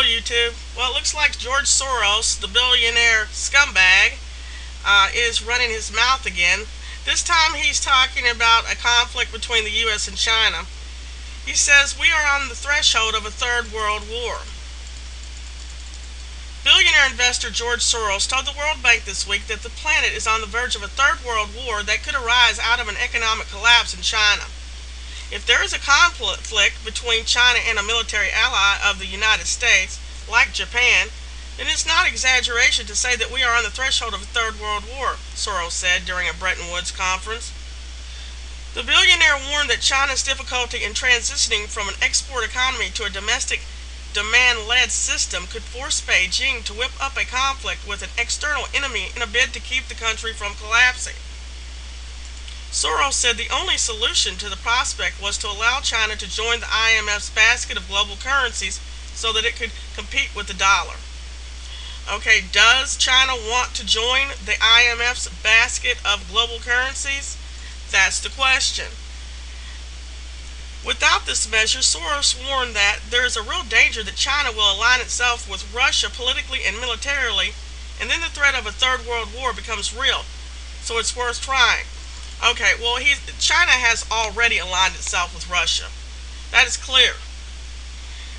YouTube. Well, it looks like George Soros, the billionaire scumbag, is running his mouth again. This time he's talking about a conflict between the U.S. and China. He says we are on the threshold of a third world war. Billionaire investor George Soros told the World Bank this week that the planet is on the verge of a third world war that could arise out of an economic collapse in China. If there is a conflict between China and a military ally of the United States, like Japan, then it's not exaggeration to say that we are on the threshold of a third world war, Soros said during a Bretton Woods conference. The billionaire warned that China's difficulty in transitioning from an export economy to a domestic demand-led system could force Beijing to whip up a conflict with an external enemy in a bid to keep the country from collapsing. Soros said the only solution to the prospect was to allow China to join the IMF's basket of global currencies so that it could compete with the dollar. Okay, does China want to join the IMF's basket of global currencies? That's the question. Without this measure, Soros warned that there is a real danger that China will align itself with Russia politically and militarily, and then the threat of a third world war becomes real. So it's worth trying. Okay, well, China has already aligned itself with Russia. That is clear.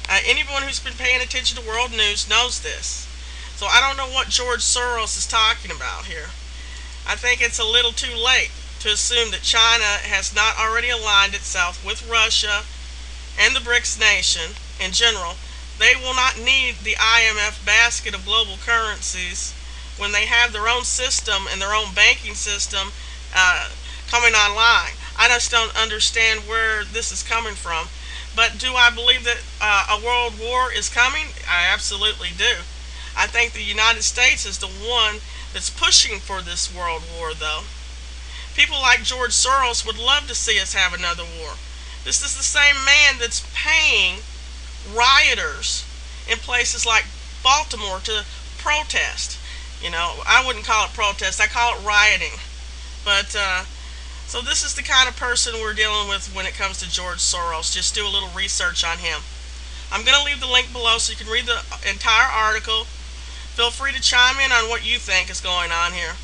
Anyone who's been paying attention to world news knows this. So I don't know what George Soros is talking about here. I think it's a little too late to assume that China has not already aligned itself with Russia and the BRICS nation in general. They will not need the IMF basket of global currencies when they have their own system and their own banking system coming online. I just don't understand where this is coming from. But do I believe that a world war is coming? I absolutely do. I think the United States is the one that's pushing for this world war, though. People like George Soros would love to see us have another war. This is the same man that's paying rioters in places like Baltimore to protest. You know, I wouldn't call it protest, I call it rioting. But, so this is the kind of person we're dealing with when it comes to George Soros. Just do a little research on him. I'm going to leave the link below so you can read the entire article. Feel free to chime in on what you think is going on here.